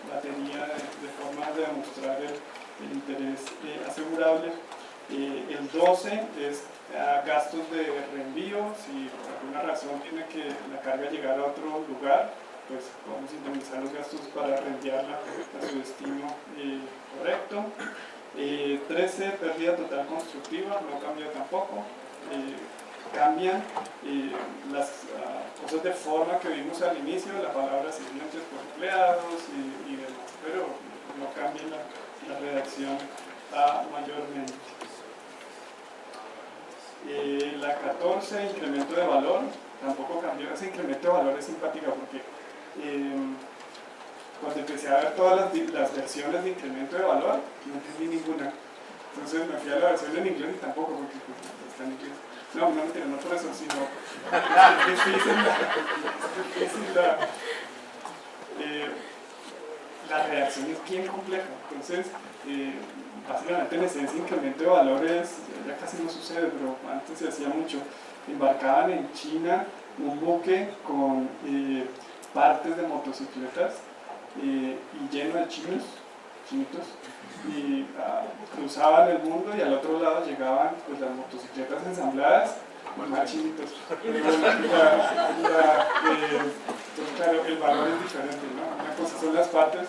batería de formas de demostrar el interés asegurable. El 12 es gastos de reenvío. Si por alguna razón tiene que la carga llegar a otro lugar, pues vamos a indemnizar los gastos para reenviarla a su destino correcto. 13, pérdida total constructiva, no cambia tampoco. Cambian las cosas de forma que vimos al inicio, la palabra sirvientes por empleados y demás, pero no cambia la redacción mayormente. La 14, incremento de valor, tampoco cambió. Ese incremento de valor es simpática porque cuando empecé a ver todas las versiones de incremento de valor, no entendí ninguna. Entonces me fui a la versión en inglés y tampoco, porque está en inglés. No, mentira, no por eso, sino es difícil la redacción es bien compleja. Entonces, básicamente en esencia incremento de valores ya casi no sucede, pero antes se hacía mucho. Embarcaban en China un buque con partes de motocicletas y lleno de chinitos, y cruzaban el mundo y al otro lado llegaban pues, las motocicletas ensambladas con más chinitos. Claro, el valor es diferente, ¿no? Una cosa son las partes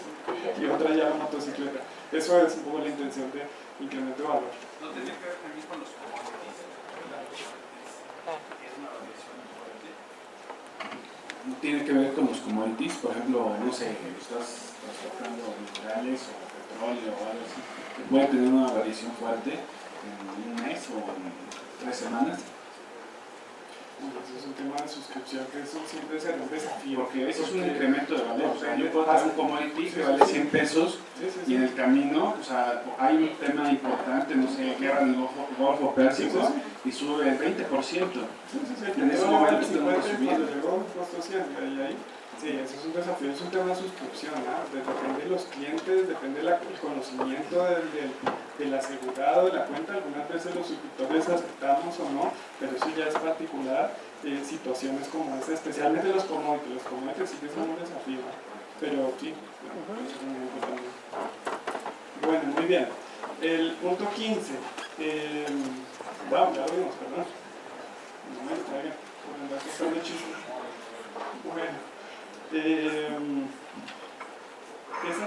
y otra ya la motocicleta. Eso es un poco la intención de incremento de valor. ¿No tenía que ver también con los commodities? ¿Es una variación importante? No tiene que ver con los commodities, por ejemplo, no sé, estás transportando minerales o petróleo o algo así, que puede tener una variación fuerte en un mes o en 3 semanas. Eso es un tema de suscripción que eso siempre será un desafío. Porque eso es un incremento de valor. O sea, yo puedo tener un commodity que vale 100 pesos y en el camino, o sea, hay un tema importante, no sé, guerra en el Golfo Pérsico y sube el 20%. En ese momento tenemos que subir. Cuando llegó costó 100 y ahí. Sí, eso es un desafío, es un tema de suscripción, ¿no? Depende de los clientes, depende del conocimiento del asegurado, de la cuenta. Algunas veces los suscriptores aceptamos o no, pero eso ya es particular. Situaciones como esta, especialmente los commodities. Los commodities sí que son un desafío, ¿no? Pero sí, eso es muy importante. Bueno, muy bien. El punto 15. Wow, ya lo vimos, perdón. No, está bien. Por andar contando chistes. Bueno. Esa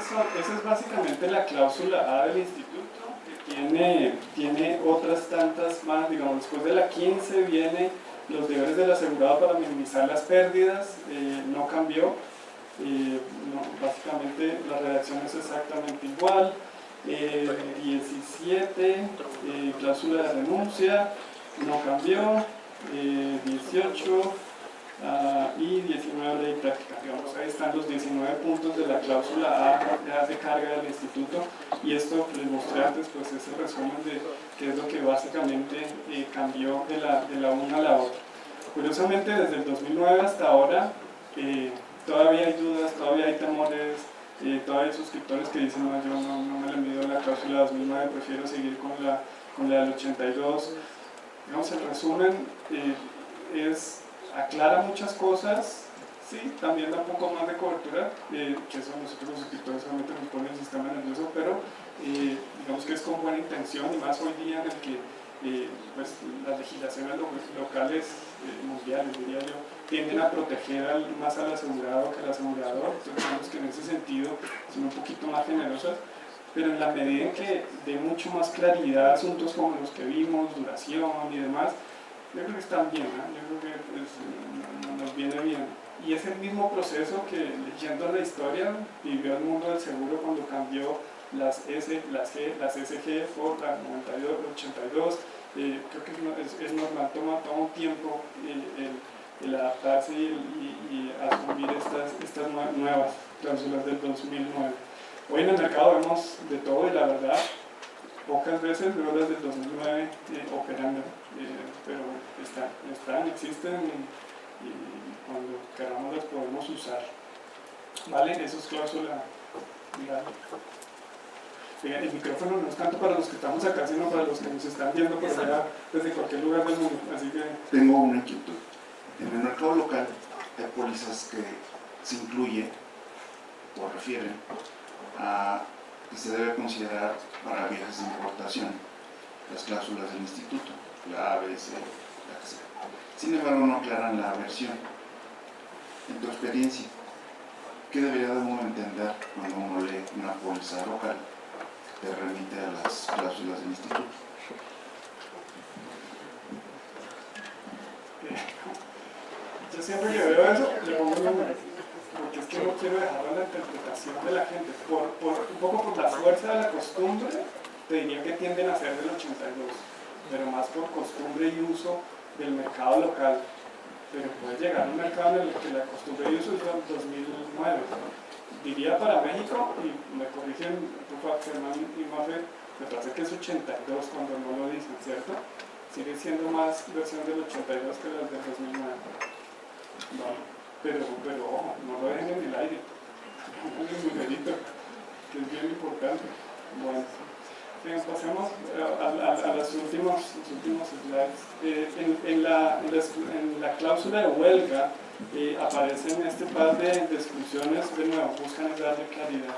es básicamente la cláusula A del instituto, que tiene otras tantas más. Digamos, después de la 15 viene los deberes del asegurado para minimizar las pérdidas, no cambió. Básicamente la redacción es exactamente igual. 17, cláusula de renuncia, no cambió. 18 y 19, ley práctica. Digamos, ahí están los 19 puntos de la cláusula A de carga del instituto, y esto les mostré antes, pues es el resumen de qué es lo que básicamente cambió de la una a la otra. Curiosamente, desde el 2009 hasta ahora todavía hay dudas, todavía hay temores, todavía hay suscriptores que dicen: no, yo no me le mido la cláusula 2009, prefiero seguir con la del 82. Digamos, el resumen aclara muchas cosas, sí, también da un poco más de cobertura, que eso nosotros los suscriptores solamente nos pone el sistema nervioso, pero digamos que es con buena intención, y más hoy día en el que pues, las legislaciones locales, mundiales diría yo, tienden a proteger más al asegurado que al asegurador. Entonces digamos que en ese sentido son un poquito más generosas, pero en la medida en que dé mucho más claridad a asuntos como los que vimos, duración y demás, yo creo que están bien, ¿no? Yo creo que nos viene bien. Y es el mismo proceso que, leyendo la historia, vivió el mundo del seguro cuando cambió las S, las G, las SG por la 92, 82. Creo que es normal, toma un tiempo el adaptarse y asumir estas nuevas cláusulas del 2009. Hoy en el mercado vemos de todo, y la verdad, pocas veces veo las del 2009 operando, pero existen y cuando queramos las podemos usar. ¿Vale? Eso es cláusula legal. El micrófono no es tanto para los que estamos acá, sino para los que nos están viendo por allá desde cualquier lugar del mundo. Así que Tengo una inquietud. En el mercado local hay pólizas que se incluye o refieren a que se debe considerar para viajes de importación las cláusulas del instituto, la A, B, C, la que sea. Sin embargo, no aclaran la versión. En tu experiencia, ¿qué debería de uno entender cuando uno lee una póliza local que remite a las cláusulas del instituto? yo siempre que veo eso, le pongo un número, porque es que no quiero dejarlo a la interpretación de la gente. Un poco por la fuerza de la costumbre, te diría que tienden a ser del 82, pero más por costumbre y uso del mercado local. Pero puede llegar a un mercado en el que la costumbre y uso es del 2009. Diría para México, y me corrigen Germán y Mafe, me parece que es 82 cuando no lo dicen, ¿cierto? Sigue siendo más versión del 82 que las del 2009. Vale. Pero ojo, no lo dejen en el aire. Pongan el numerito, que es bien importante. Bueno, pasemos a los últimos slides. En la cláusula de huelga aparecen este par de exclusiones, de nuevo, buscan darle claridad.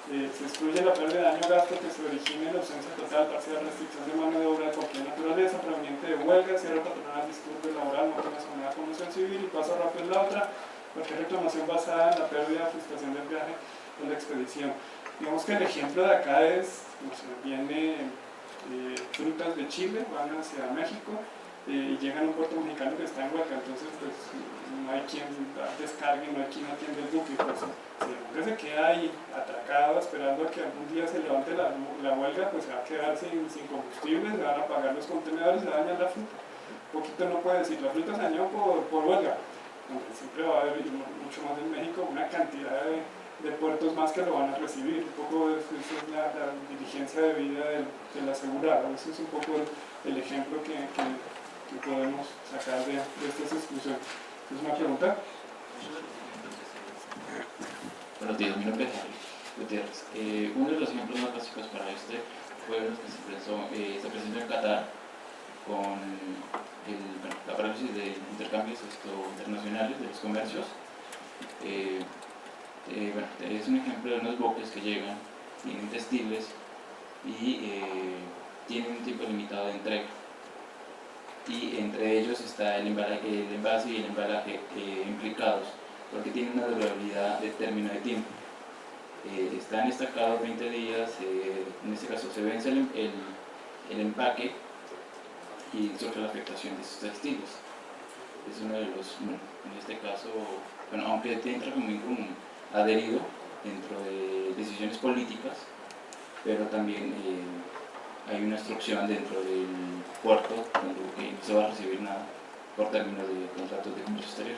Se excluye la pérdida de daño o gasto que se origine en la ausencia total, parcial, restricción de mano de obra de cualquier naturaleza, proveniente de huelga, cierre patronal, disturbio laboral, no relacionada con conmoción civil, y paso rápido en la otra, cualquier reclamación basada en la pérdida o frustración del viaje o la expedición. Digamos que el ejemplo de acá es, viene frutas de Chile, van hacia México y llegan a un puerto mexicano que está en huelga, entonces pues no hay quien descargue, no hay quien atiende el buque, pues si el buque se queda ahí atracado esperando a que algún día se levante la huelga, pues se va a quedar sin combustible, se van a apagar los contenedores, se daña la fruta. Un poquito no puede decir, la fruta se dañó por huelga, aunque siempre va a haber, mucho más en México, una cantidad de puertos más que lo van a recibir. Un poco esa es la diligencia de vida del asegurado. Ese es un poco el ejemplo que podemos sacar de estas exclusiones. ¿Es una pregunta? Buenos días, mi nombre es Javier Gutiérrez. Uno de los ejemplos más básicos para este fue los que se presentó en Qatar con la parálisis de intercambios internacionales de los comercios. Es un ejemplo de unos buques que llegan, tienen textiles y tienen un tiempo limitado de entrega. Y entre ellos está el envase y el embalaje implicados, porque tienen una durabilidad de término de tiempo. Están destacados 20 días, en este caso se vence el empaque y surge la afectación de esos textiles. Es uno de los, en este caso, aunque entra como adherido dentro de decisiones políticas, pero también hay una instrucción dentro del puerto que no se va a recibir nada por término de contratos de comercio exterior.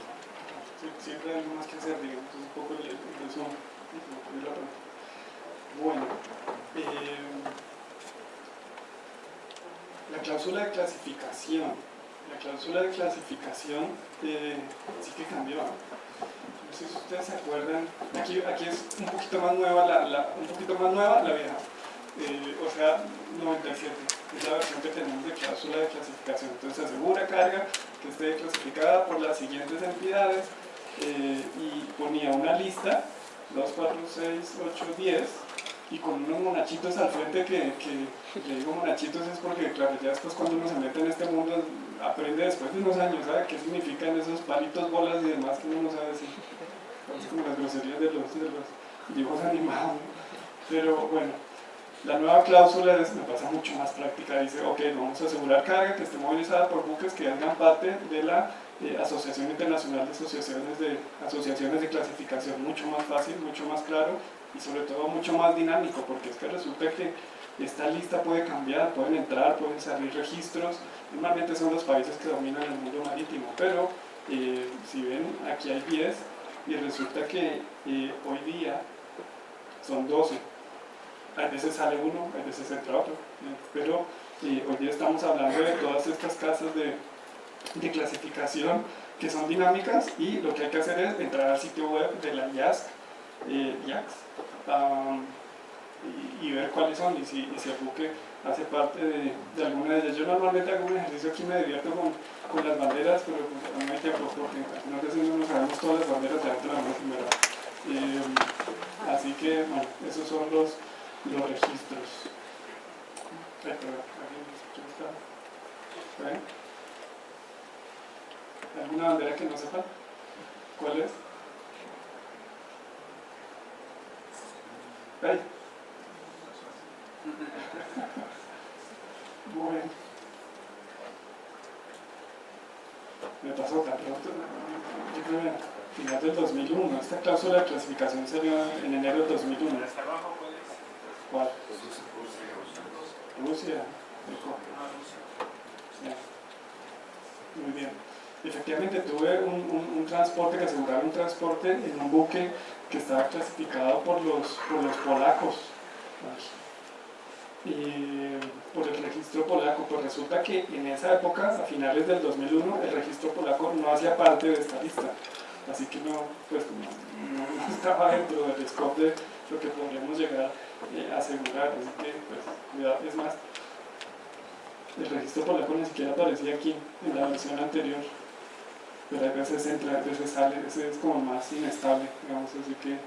Sí, siempre hay algo más que hacer, digamos, es un poco el resumen. Bueno, la cláusula de clasificación. La cláusula de clasificación sí que cambió. No sé si ustedes se acuerdan, aquí es un poquito más nueva la vieja, o sea, 97, es la versión que tenemos de cláusula de clasificación. Entonces asegura carga que esté clasificada por las siguientes entidades y ponía una lista, 2, 4, 6, 8, 10, y con unos monachitos al frente que le digo monachitos es porque, claro, ya después cuando uno se mete en este mundo aprende después de unos años, ¿sabe? ¿Qué significan esos palitos, bolas y demás que uno no sabe decir? Es como las groserías de los dibujos animados, ¿no? Pero bueno, la nueva cláusula me pasa mucho más práctica, dice, ok, vamos a asegurar carga que esté movilizada por buques que hagan parte de la Asociación Internacional de Asociaciones de Clasificación, mucho más fácil, mucho más claro y sobre todo mucho más dinámico, porque es que resulta que esta lista puede cambiar, pueden entrar, pueden salir registros, normalmente son los países que dominan el mundo marítimo, pero si ven, aquí hay 10 y resulta que hoy día son 12. hay veces sale uno, hay veces entra otro, pero hoy día estamos hablando de todas estas casas de clasificación que son dinámicas, y lo que hay que hacer es entrar al sitio web de la IASC, y ver cuáles son, y si el buque hace parte de alguna de ellas. Yo normalmente hago un ejercicio aquí, me divierto con las banderas, pero pues, no hay tiempo porque algunas veces no nos sabemos todas las banderas de dentro de la primera. Así que, bueno, esos son los registros. Ay, perdón, ¿quién está? ¿Está bien? ¿Alguna bandera que no sepan? ¿Cuál es? ¡Ay! Muy bien. Me pasó tan pronto. Yo creo que a final del 2001. Esta cláusula de clasificación salió en enero del 2001. ¿Hasta abajo cuál es? ¿Cuál? Rusia. Muy bien. Efectivamente tuve un transporte, que aseguraba un transporte en un buque que estaba clasificado por los polacos. Y por el registro polaco, pues resulta que en esa época, a finales del 2001, el registro polaco no hacía parte de esta lista, así que no estaba dentro del scope de lo que podríamos llegar a asegurar, así que pues cuidado. Es más, el registro polaco ni siquiera aparecía aquí en la versión anterior, pero a veces entra, a veces sale, ese es como más inestable, digamos, así que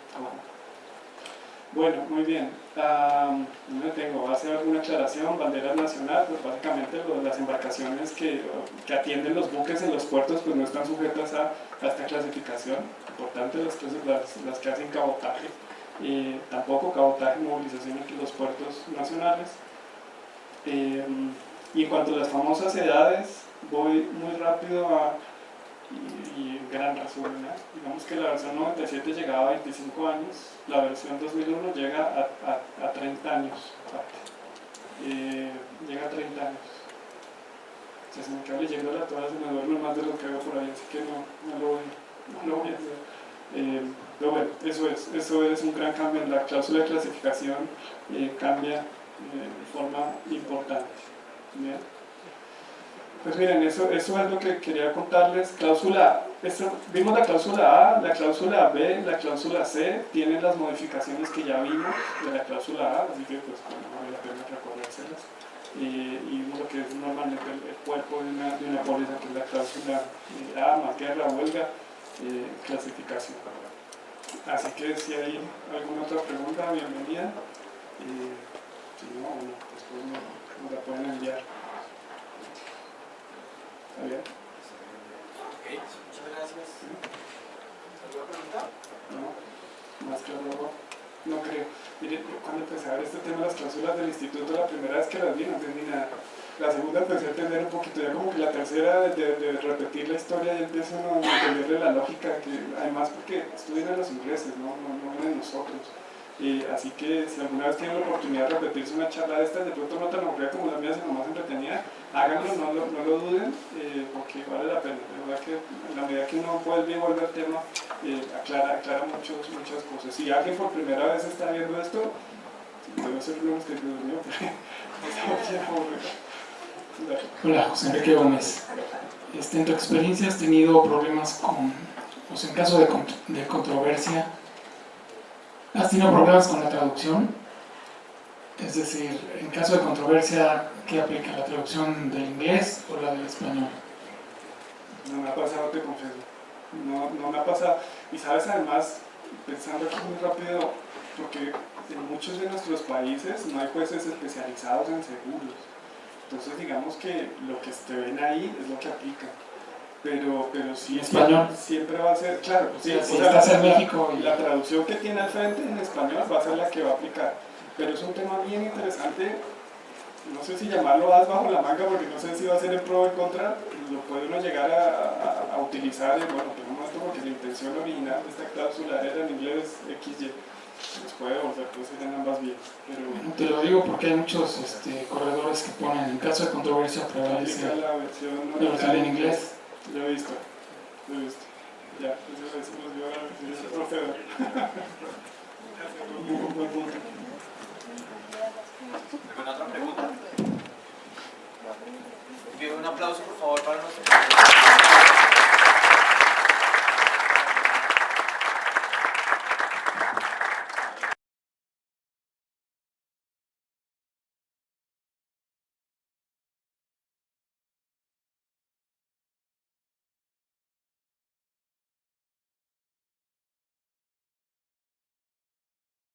bueno, muy bien. No tengo, va a hacer alguna aclaración. Banderas nacional, pues básicamente las embarcaciones que atienden los buques en los puertos pues no están sujetas a esta clasificación. Importante, las que hacen cabotaje, tampoco cabotaje, movilización en los puertos nacionales. Y en cuanto a las famosas edades, voy muy rápido y gran resumen, ¿eh? Digamos que la versión 97 llegaba a 25 años, la versión 2001 llega a 30 años, llega a 30 años. Si se me queda leyendo todas, se me duerme más de lo que veo por ahí, así que no lo voy a hacer. Pero bueno, eso es un gran cambio en la cláusula de clasificación, cambia de forma importante. ¿Bien? Pues miren, eso es lo que quería contarles. Cláusula, vimos la cláusula A, la cláusula B, la cláusula C, tienen las modificaciones que ya vimos de la cláusula A, así que pues bueno, vale la pena recordárselas. Y vimos lo que es normalmente el cuerpo de una póliza, que es la cláusula A, más guerra, huelga, clasificación. Así que si hay alguna otra pregunta, bienvenida. Si no, bueno, después nos la pueden enviar. ¿Está bien? Ok, muchas gracias. ¿Alguna pregunta? No, más claro, no creo. Mire, cuando empecé a ver este tema de las cláusulas del instituto, la primera vez que las vi no entendí nada. La segunda empecé a entender un poquito, ya como que la tercera de repetir la historia ya empiezo a entenderle la lógica, que además porque estudian a los ingleses, no vienen nosotros. Así que si alguna vez tienen la oportunidad de repetirse una charla de estas, de pronto no tan aburrida como la mía, sino más entretenida, háganlo, no lo duden, porque vale la pena. De verdad que en la medida que uno vuelve al tema, aclara muchas cosas. Si alguien por primera vez está viendo esto, debe ser lo que Dios mío, pero está bien aburrido. Hola, José Enrique Gómez. En tu experiencia has tenido problemas pues en caso de controversia, ¿has tenido problemas con la traducción? Es decir, en caso de controversia, ¿qué aplica? ¿La traducción del inglés o la del español? No me ha pasado, te confieso. No me ha pasado. Y sabes, además, pensando aquí muy rápido, porque en muchos de nuestros países no hay jueces especializados en seguros. Entonces digamos que lo que se ven ahí es lo que aplica. Pero sí, español siempre va a ser, claro, sí, o si sea, estás en México la traducción que tiene al frente en español va a ser la que va a aplicar. Pero es un tema bien interesante, no sé si llamarlo as bajo la manga, porque no sé si va a ser en pro o en contra, lo puede uno llegar a utilizar, y bueno, tenemos esto porque la intención original de esta cláusula era en inglés XY. Nos puede volver, pues en ambas vías. Pero te lo digo porque hay muchos corredores que ponen, en caso de controversia, prevalece la versión original en inglés. Lo he visto. Ya, eso nos dio la versión del profe. Un buen punto. ¿Alguna otra pregunta? Pido un aplauso por favor para nuestro